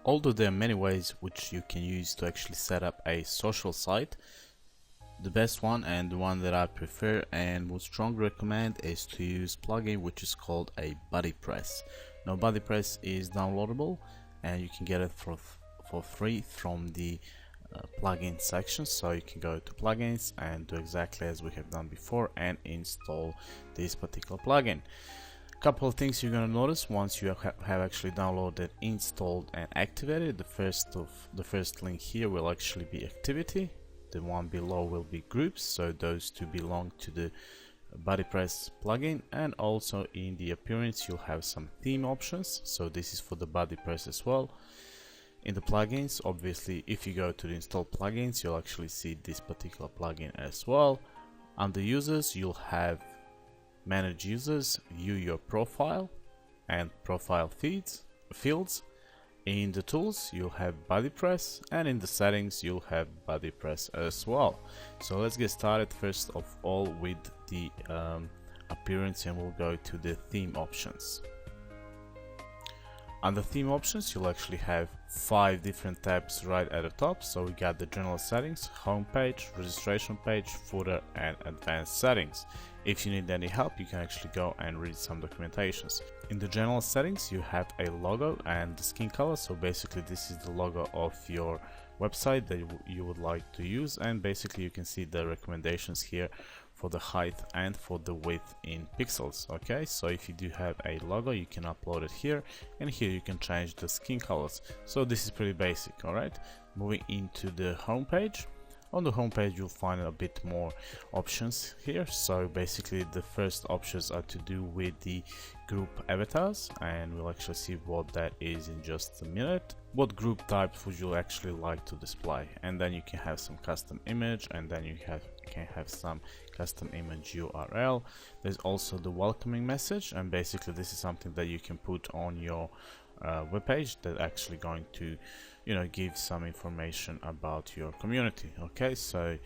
Although there are many ways which you can use to actually set up a social site, the best one and the one that I prefer and would strongly recommend is to use plugin which is called a BuddyPress. Now BuddyPress is downloadable and you can get it for free from the plugin section, so you can go to plugins and do exactly as we have done before and install this particular plugin. Couple of things you're going to notice once you have actually downloaded, installed and activated. The first link here will actually be activity, the one below will be groups, so those two belong to the BuddyPress plugin. And also in the appearance you'll have some theme options, so this is for the BuddyPress as well. In the plugins, obviously if you go to the install plugins, you'll actually see this particular plugin as well. Under users you'll have manage users, view your profile and profile fields. In the tools you'll have BuddyPress, and in the settings you'll have BuddyPress as well. So let's get started first of all with the appearance, and we'll go to the theme options. Under theme options you'll actually have 5 different tabs right at the top. So we got the general settings, home page, registration page, footer and advanced settings. If you need any help you can actually go and read some documentations. In the general settings you have a logo and the skin color, so basically this is the logo of your website that you would like to use, and basically you can see the recommendations here for the height and for the width in pixels. Okay, so if you do have a logo you can upload it here, and here you can change the skin colors. So this is pretty basic. All right, moving into the home page. On the home page you'll find a bit more options here. So basically the first options are to do with the group avatars, and we'll actually see what that is in just a minute. What group types would you actually like to display, and then you can have some custom image, and then you can have some custom image URL. There's also the welcoming message, and basically this is something that you can put on your web page that actually going to give some information about your community. Okay, so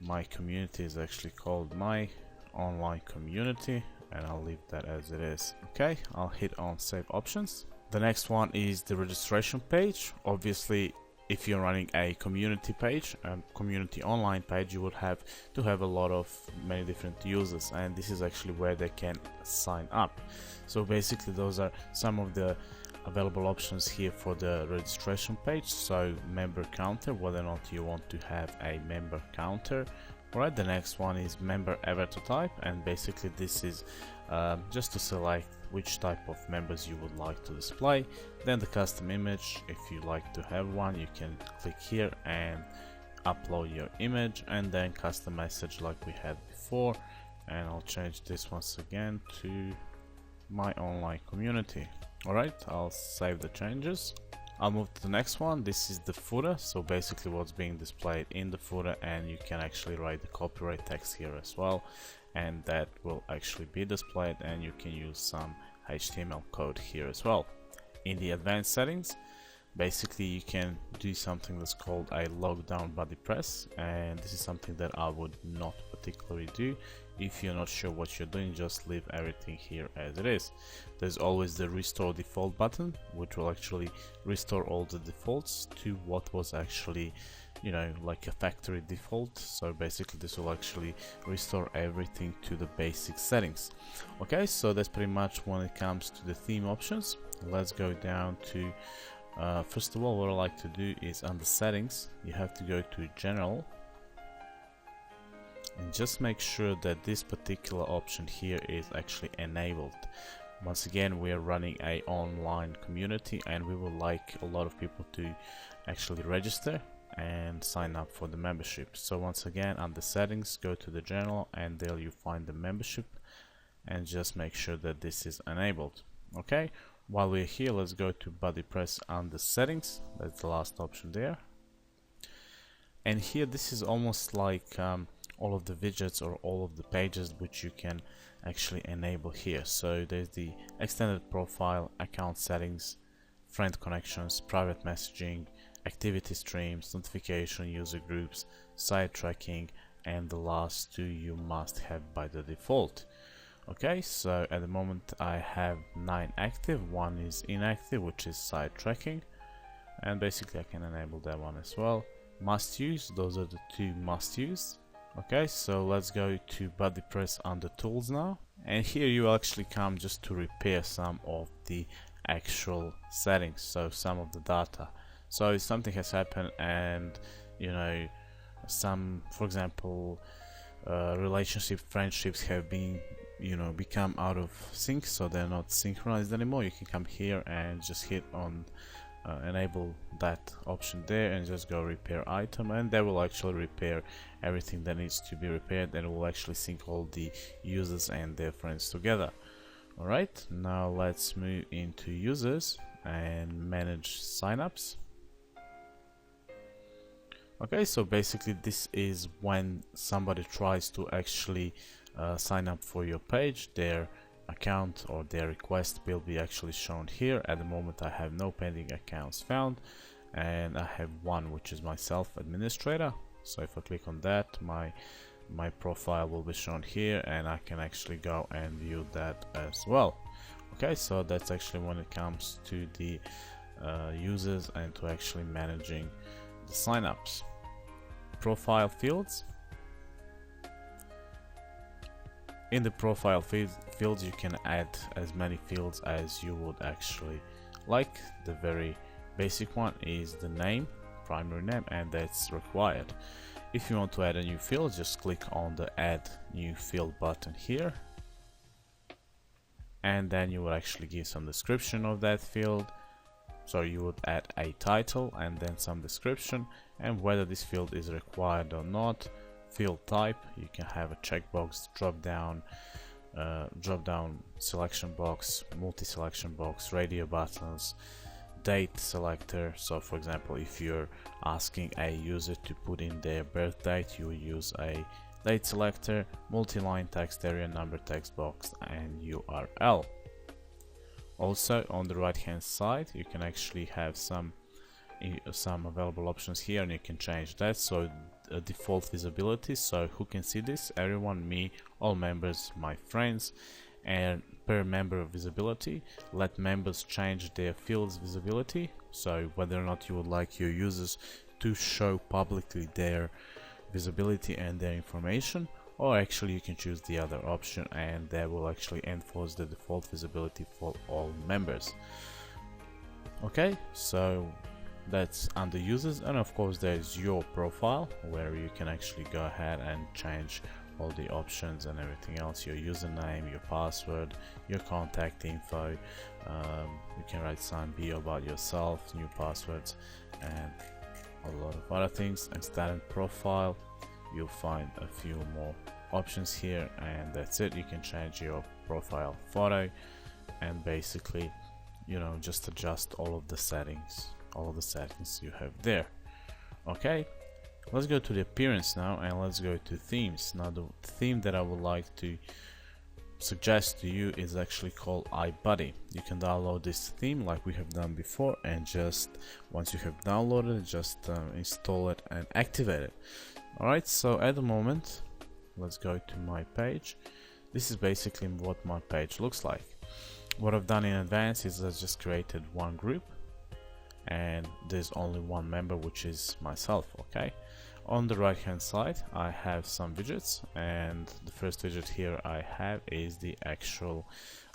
my community is actually called my online community, and I'll leave that as it is. Okay, I'll hit on save options. The next one is the registration page. Obviously if you're running a community page, a community online page, you would have to have a lot of many different users, and this is actually where they can sign up. So basically those are some of the available options here for the registration page. So member counter, whether or not you want to have a member counter. Alright, the next one is member avatar type, and basically this is just to select which type of members you would like to display. Then the custom image, if you like to have one, you can click here and upload your image, and then custom message like we had before, and I'll change this once again to my online community. Alright, I'll save the changes. I'll move to the next one. This is the footer, so basically what's being displayed in the footer, and you can actually write the copyright text here as well, and that will actually be displayed, and you can use some HTML code here as well. In the advanced settings, basically you can do something that's called a lockdown BuddyPress, and this is something that I would not particularly do. If you're not sure what you're doing, just leave everything here as it is. There's always the restore default button, which will actually restore all the defaults to what was actually like a factory default. So basically this will actually restore everything to the basic settings. Okay, so that's pretty much when it comes to the theme options. Let's go down to first of all, what I like to do is under settings you have to go to general, and just make sure that this particular option here is actually enabled. Once again, we are running a online community, and we would like a lot of people to actually register and sign up for the membership. So once again, under settings, go to the general, and there you find the membership, and just make sure that this is enabled. Okay, while we're here, let's go to BuddyPress under settings. That's the last option there, and here this is almost like all of the widgets or all of the pages which you can actually enable here. So there's the extended profile, account settings, friend connections, private messaging, activity streams, notification, user groups, site tracking, and the last two you must have by the default. Okay, so at the moment I have 9 active, one is inactive, which is site tracking, and basically I can enable that one as well. Must use, those are the two must use. Okay, so let's go to WordPress under tools now, and here you actually come just to repair some of the actual settings, so some of the data. So if something has happened and you know some, for example, friendships have been become out of sync, so they're not synchronized anymore, you can come here and just hit on enable that option there and just go repair item, and that will actually repair everything that needs to be repaired, and it will actually sync all the users and their friends together. Alright, now let's move into users and manage signups. Okay, so basically this is when somebody tries to actually sign up for your page, their account or their request will be actually shown here. At the moment I have no pending accounts found, and I have one, which is myself administrator. So if I click on that, my profile will be shown here, and I can actually go and view that as well. Okay, so that's actually when it comes to the users and to actually managing the signups. Profile fields. In the profile fields you can add as many fields as you would actually like. The very basic one is the name, primary name, and that's required. If you want to add a new field, just click on the add new field button here, and then you will actually give some description of that field. So you would add a title and then some description, and whether this field is required or not. Field type, you can have a checkbox, drop down selection box, multi-selection box, radio buttons, date selector. So for example, if you're asking a user to put in their birth date, you will use a date selector, multi-line text area, number text box, and URL. Also on the right hand side you can actually have some available options here, and you can change that. So default visibility, so who can see this? Everyone, me, all members, my friends. And per member visibility, let members change their fields visibility, so whether or not you would like your users to show publicly their visibility and their information, or actually you can choose the other option and that will actually enforce the default visibility for all members. Okay, so that's under users, and of course there's your profile where you can actually go ahead and change all the options and everything else, your username, your password, your contact info. You can write some bio about yourself, new passwords, and a lot of other things. And standard profile, you'll find a few more options here, and that's it. You can change your profile photo and basically just adjust all of the settings you have there. Okay, let's go to the appearance now, and let's go to themes. Now the theme that I would like to suggest to you is actually called iBuddy. You can download this theme like we have done before, and just once you have downloaded it, just install it and activate it. Alright, so at the moment let's go to my page. This is basically what my page looks like. What I've done in advance is I just created one group, and there's only one member, which is myself. Okay, on the right hand side I have some widgets, and the first widget here I have is the actual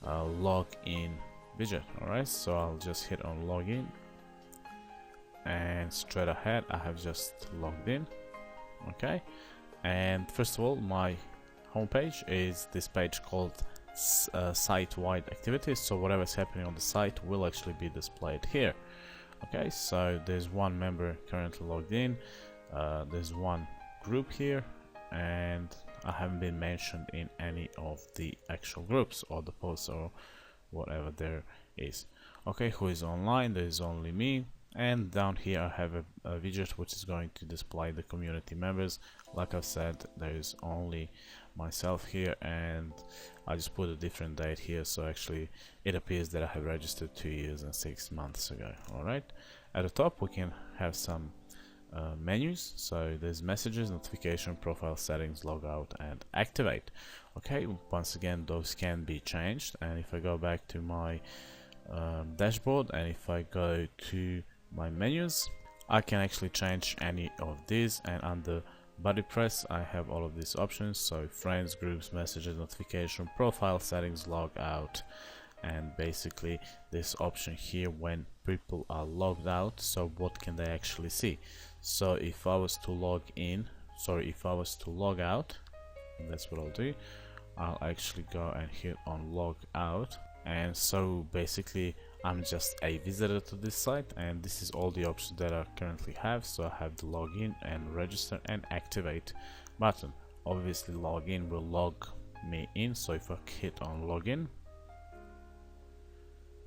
login widget. Alright, so I'll just hit on login, and straight ahead I have just logged in. Okay, and first of all, my homepage is this page called site-wide activities, so whatever's happening on the site will actually be displayed here. Okay, so there's one member currently logged in, there's one group here, and I haven't been mentioned in any of the actual groups or the posts or whatever there is. Okay, who is online? There is only me, and down here I have a widget which is going to display the community members. Like I've said, there is only myself here, and I just put a different date here, so actually it appears that I have registered 2 years and 6 months ago. Alright, at the top we can have some menus, so there's messages, notification, profile settings, logout, and activate. Okay, once again those can be changed, and if I go back to my dashboard, and if I go to my menus, I can actually change any of these, and under body press I have all of these options, so friends, groups, messages, notification, profile settings, log out, and basically this option here when people are logged out, so what can they actually see. So if I was to log out, and that's what I'll do, I'll actually go and hit on log out, and so basically I'm just a visitor to this site, and this is all the options that I currently have. So I have the login and register and activate button. Obviously login will log me in, so if I hit on login,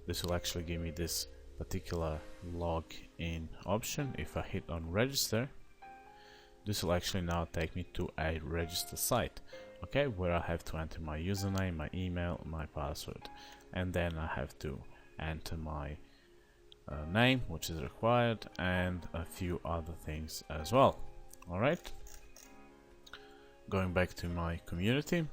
this will actually give me this particular login option. If I hit on register, this will actually now take me to a register site, okay, where I have to enter my username, my email, my password, and then I have to enter my name, which is required, and a few other things as well. Alright, going back to my community,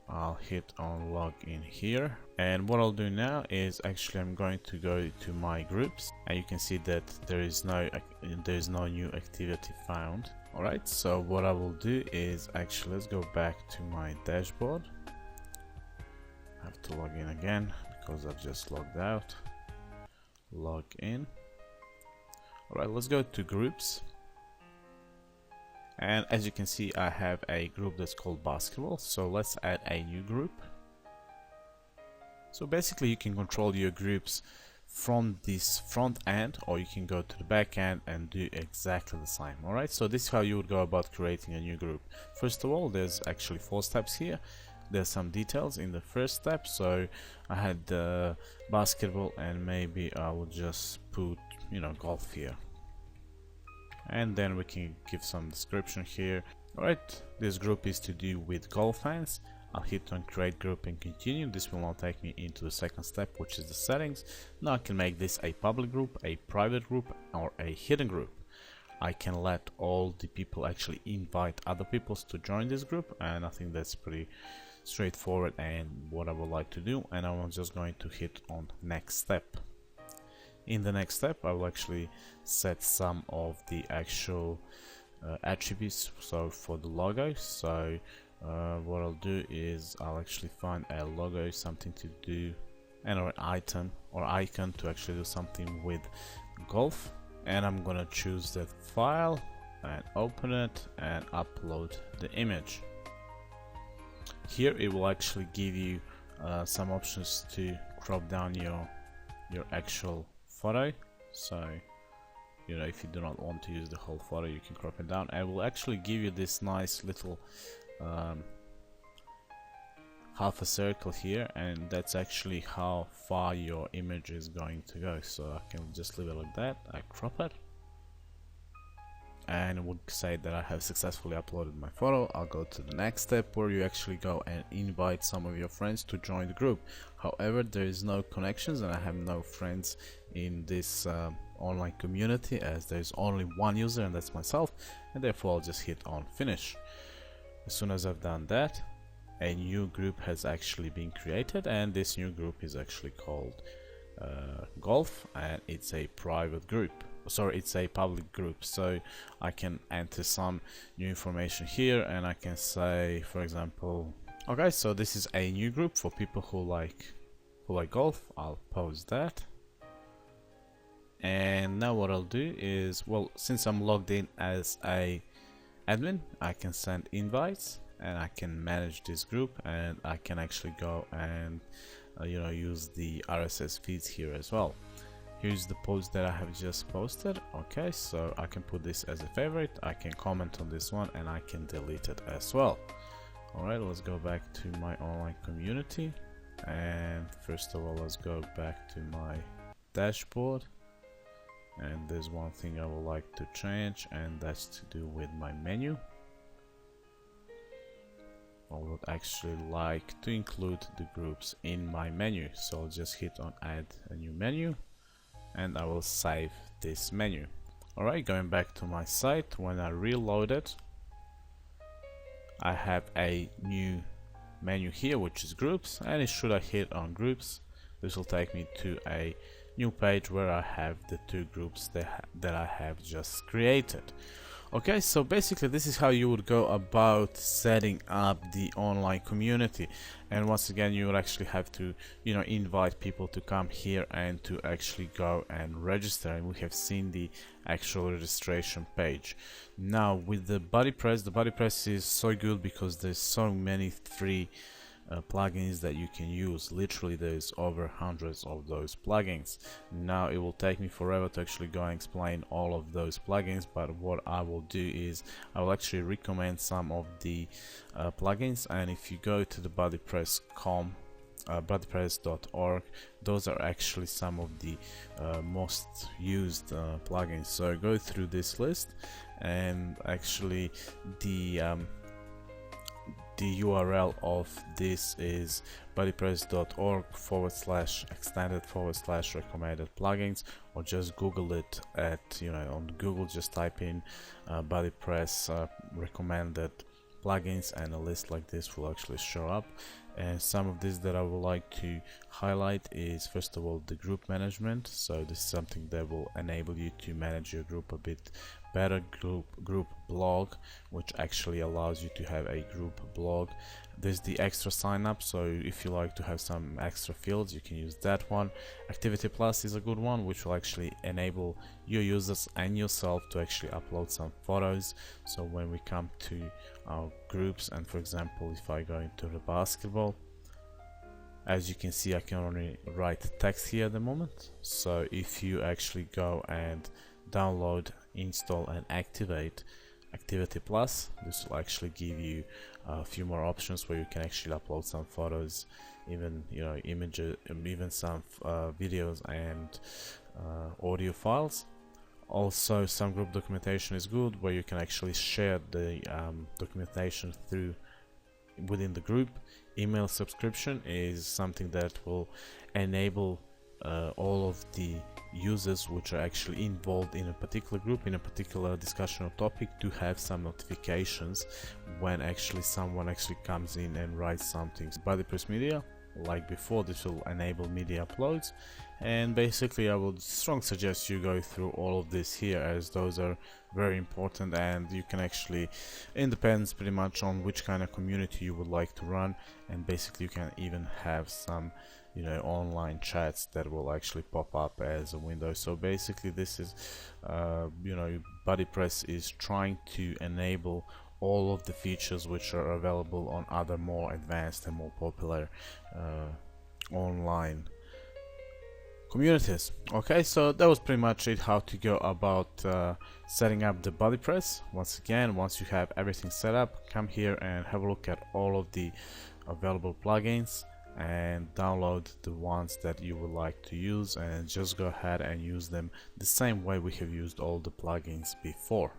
I'll hit on login here, and what I'll do now is actually I'm going to go to my groups, and you can see that there is no new activity found. Alright, so what I will do is actually let's go back to my dashboard. I have to log in again because I've just logged out. Log in. Alright, let's go to groups, and as you can see I have a group that's called basketball, so let's add a new group. So basically you can control your groups from this front end, or you can go to the back end and do exactly the same. Alright, so this is how you would go about creating a new group. First of all, there's actually 4 steps here. There's some details in the first step, so I had the basketball, and maybe I will just put, you know, golf here, and then we can give some description here. Alright, this group is to do with golf fans. I'll hit on create group and continue. This will now take me into the second step, which is the settings. Now I can make this a public group, a private group, or a hidden group. I can let all the people actually invite other people to join this group, and I think that's pretty straightforward and what I would like to do. And I'm just going to hit on next step. In the next step I will actually set some of the actual attributes, so for the logo. So what I'll do is I'll actually find a logo, something to do, and or an item or icon to actually do something with golf, and I'm gonna choose that file and open it and upload the image. Here it will actually give you some options to crop down your actual photo. So, you know, if you do not want to use the whole photo, you can crop it down, and it will actually give you this nice little half a circle here, and that's actually how far your image is going to go. So I can just leave it like that. I crop it, and it would say that I have successfully uploaded my photo. I'll go to the next step, where you actually go and invite some of your friends to join the group. However, there is no connections, and I have no friends in this online community, as there's only one user, and that's myself, and therefore I'll just hit on finish. As soon as I've done that, a new group has actually been created, and this new group is actually called golf, and it's a private group. Sorry, it's a public group. So I can enter some new information here, and I can say, for example, okay, so this is a new group for people who like golf. I'll post that. And now what I'll do is, well, since I'm logged in as a admin, I can send invites, and I can manage this group, and I can actually go and you know, use the RSS feeds here as well. Here's the post that I have just posted. Okay, so I can put this as a favorite, I can comment on this one, and I can delete it as well. Alright, let's go back to my online community, and first of all let's go back to my dashboard. And there's one thing I would like to change, and that's to do with my menu. I would actually like to include the groups in my menu, so I'll just hit on add a new menu, and I will save this menu. Alright, going back to my site, when I reload it, I have a new menu here, which is groups, and should I hit on groups, this will take me to a new page where I have the two groups that I have just created. Okay, so basically this is how you would go about setting up the online community. And once again, you would actually have to, you know, invite people to come here and to actually go and register. And we have seen the actual registration page. Now with the BuddyPress is so good because there's so many free plugins that you can use. Literally there's over hundreds of those plugins. Now it will take me forever to actually go and explain all of those plugins, but what I will do is I will actually recommend some of the plugins. And if you go to the buddypress.com, wordpress.org, those are actually some of the most used plugins. So go through this list, and actually the URL of this is buddypress.org/extended/recommended plugins, or just Google it at, you know, on Google, just type in BuddyPress recommended plugins, and a list like this will actually show up. And some of these that I would like to highlight is, first of all, the group management. So this is something that will enable you to manage your group a bit better. Group blog, which actually allows you to have a group blog. There's the extra sign up, so if you like to have some extra fields, you can use that one. Activity Plus is a good one, which will actually enable your users and yourself to actually upload some photos. So when we come to our groups, and for example, if I go into the basketball, as you can see, I can only write text here at the moment. So if you actually go and download, install and activate Activity Plus, this will actually give you a few more options where you can actually upload some photos, even, you know, images, even some videos and audio files. Also, some group documentation is good, where you can actually share the documentation through within the group. Email subscription is something that will enable all of the users which are actually involved in a particular group, in a particular discussion or topic, to have some notifications when actually someone actually comes in and writes something. BuddyPress Media, like before, this will enable media uploads. And basically I would strongly suggest you go through all of this here, as those are very important, and you can actually, it depends pretty much on which kind of community you would like to run. And basically you can even have some, you know, online chats that will actually pop up as a window. So basically this is you know, BuddyPress is trying to enable all of the features which are available on other more advanced and more popular online communities. Okay, so that was pretty much it, how to go about setting up the BuddyPress. Once again, once you have everything set up, come here and have a look at all of the available plugins and download the ones that you would like to use, and just go ahead and use them the same way we have used all the plugins before.